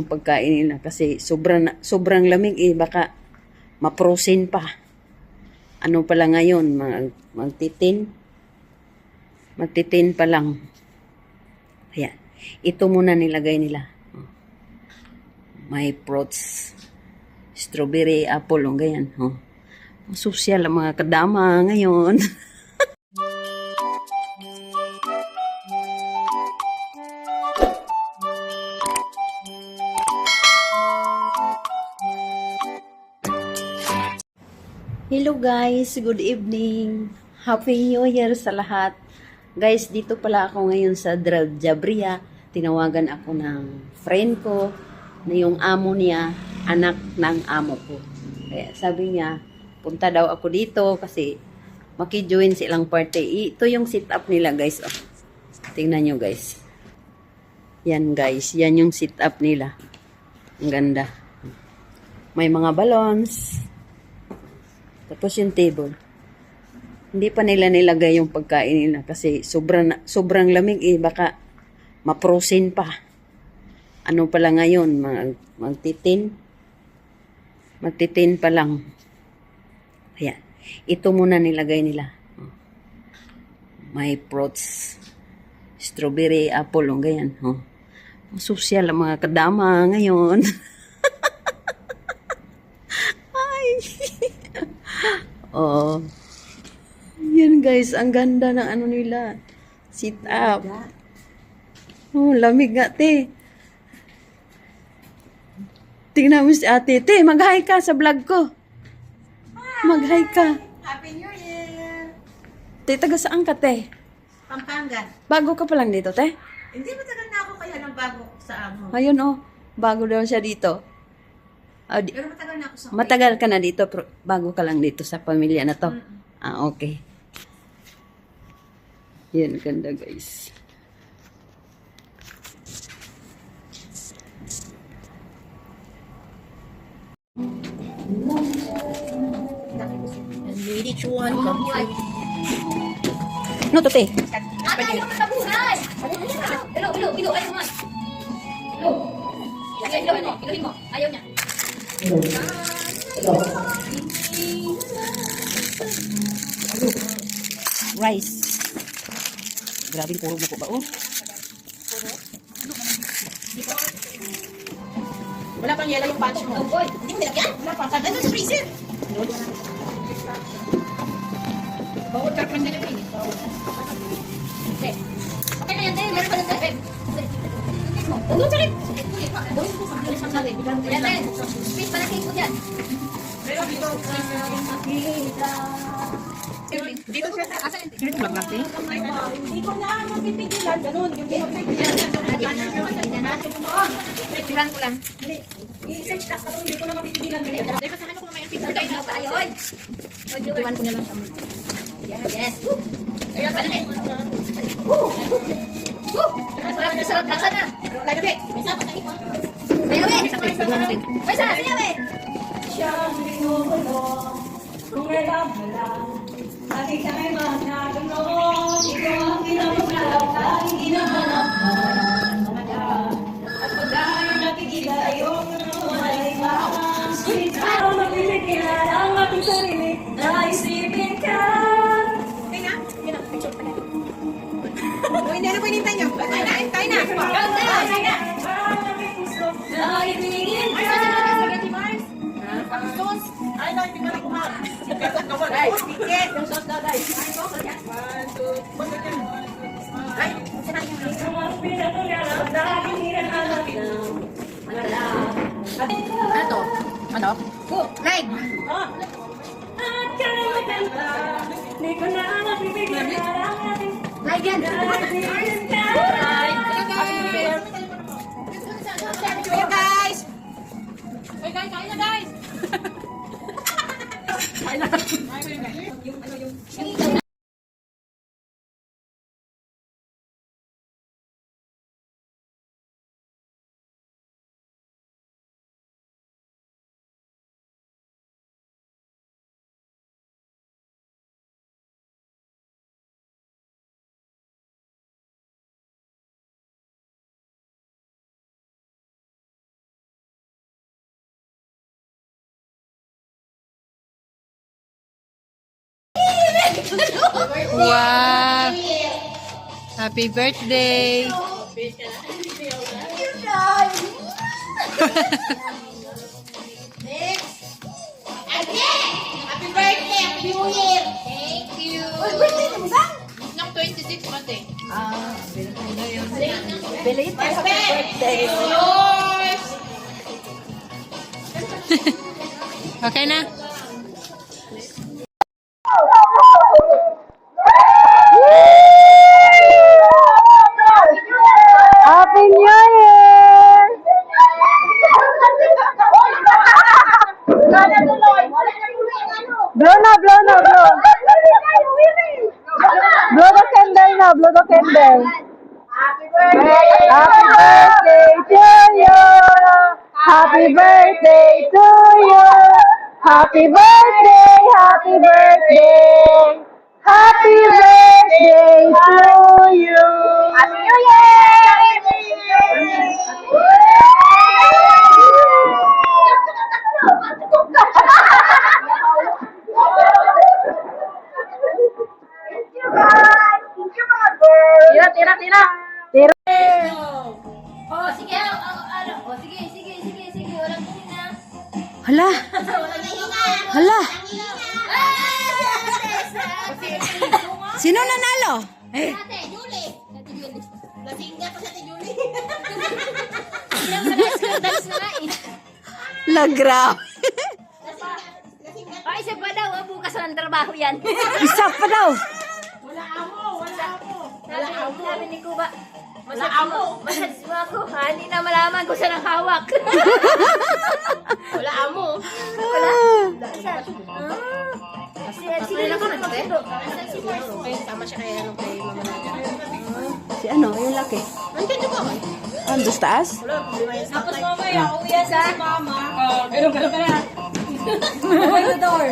pagkain nila kasi sobrang lamig baka ma-frozen pa. Ano pala ngayon, magtitin pa lang. Ayan. Ito muna nilagay nila. May fruits, strawberry, apple, ganyan. Sosyal ang mga kadama ngayon. Hello guys, good evening. Happy New Year sa lahat. Guys, dito pala ako ngayon sa Jabria. Tinawagan ako ng friend ko na yung amo niya, anak ng amo ko. Kaya sabi niya, punta daw ako dito kasi maki-join silang party. Ito yung sit-up nila guys. Tingnan nyo guys. Yan guys, yan yung sit-up nila. Ang ganda. May mga balloons. Tapos yung table. Hindi pa nila nilagay yung pagkain nila kasi sobrang lamig baka ma-frozen pa. Ano pala ngayon, magtitin pa lang. Ayan. Ito muna nilagay nila. May fruits, strawberry, apple, ganyan. Sosyal ang mga kadama ngayon. Oh. Yan guys, ang ganda ng ano nila. Sit up. Oh, lamig nga, te. Tingnan mo si ate. Te, mag-hi ka sa vlog ko. Mag-hi ka. Happy New Year! Te, taga saan ka, te? Pampanga. Bago ka pa lang dito, te? Hindi matagal na ako kaya ng bago sa amo. Ayun, oh. Bago daw siya dito. Pero matagal na ako sa Matagal ka na dito, pero bago ka lang dito sa pamilya na to. Okay. Yan, ganda guys. Ready to one, complete. No, to, te. Hello, ay naman. Hello. Iluhin mo. Ayaw niya. Rice. Grabe, puro mo ko ba, oh? Wala pang yellow yung punch mo. Oy, hindi mo nilagyan? Wala pang. Nandun sa freezer. Bawal ka pang nilagyan. Okay na yan, te. Meron pa lang, te. Doon sa rin. Ayan, te. Space para cake ko dyan. Pero dito, dito siya sa asan. Dito lang natin. Hindi ko na mapipigilan. Ganun. Yung Tiran ko lang. i-search na ka. Hindi ko na mapipigilan. Dahil sa ano ko may pizza tayo na tayo. Oy. Tiwan ko na lang. Yes. Ayan pa na eh. Sarap na sana. Lagi, be. May sama sa ito. Ayaw eh. May sama, ayaw eh. Siyang binubulong. Kung may labalang. Ating siya'y managanoon. Ito ang pinamagalaw. Laging ginahanap. At pag dahil nakikita ayong malay lang. Sweet araw magpipigil ang ating sarili. Naisipin ka. Okay nga? Yun ang picture pa na. O, hindi ano po hinintay nyo? Tayo na. Tayo na. Tayo na. Naibigin ka. Ang sauce. Ay, no, hindi ko na kumain. Guys, ticket. Yung sauce na, guys. Ay, sauce na yan. 1, 2, ay, sinabi mo. Ano to? Ano? Like. Like yan. Hey, guys. Hey guys, kain na guys! Kain na. Yung Wow! Happy birthday! Happy birthday! Happy New Year! Thank you! Uy, birthday na mo ba? Nang 26 mate. Belated happy birthday. Yours! Okay na? Happy New Year! Blow na, blow na, blow. Blow the candle na, blow the candle. Happy birthday to you. Happy birthday to you. Happy birthday, happy birthday. Happy birthday to you. Happy New Year! Tira, tira, tira. Oh, sige. Oh, sige, sige, sige, sige. Walang hina. Hala, Walang hina. hala. Ah! Sino nanalo? Ate, Julie. Ate Julie. Lasing nga pa sa Ate Julie. Ilang malas ka dance na nga eh. Lagraw. Oh, isa pa daw. Bukas ng trabaho yan. Isa pa daw. Sabi ni Kuba, massage mo ako, ha? Hindi na malaman kung saan ang hawak. Wala amo. Wala. Sige lang ka nagturo. Tama siya kaya nung kay mama natin. Si ano, yung laki. Nandiyan niyo ba? Ando sa taas? Tapos mamaya, uwi sa mama. Ganun ka na. Open the door.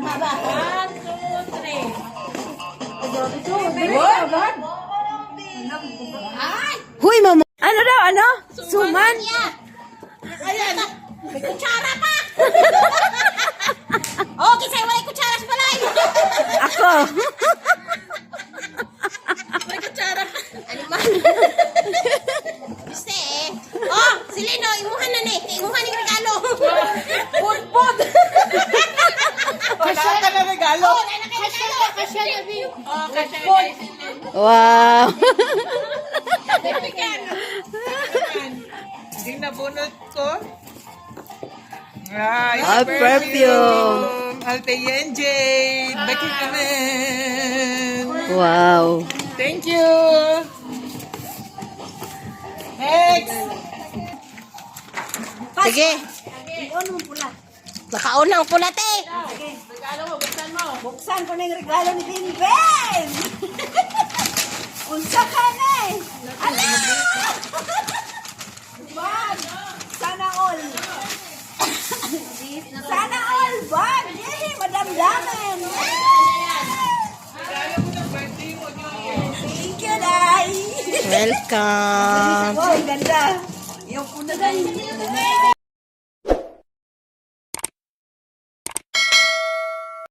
Baba. 1, 2, 3. What? Huy, mama. Ano daw, ano? Suman? Ayan. May kutsara pa. Oh, kisay wala kutsara sa balay. Ako. May kutsara. Ano man? Biste eh. Oh, si Lino, imuhan na ni. Imuhan yung regalo. Pud. Wala ka na regalo. Oh, wala na kayo regalo. Kasya na, Bill. Oh, kasya na. Wow. Hindi nabunot ko. Ay, Ah, perfume. Alte Yenje. Becky naman. Wow. Thank you. Next. Sige. Nakaunang pula, te. Buksan ko na yung regalo ni Binben. Unsa ka na eh. Ala! Bag! Sana all. Sana all bag. Yay, madamdaman. Thank you, Day. Welcome! Oh, ganda. Yung puna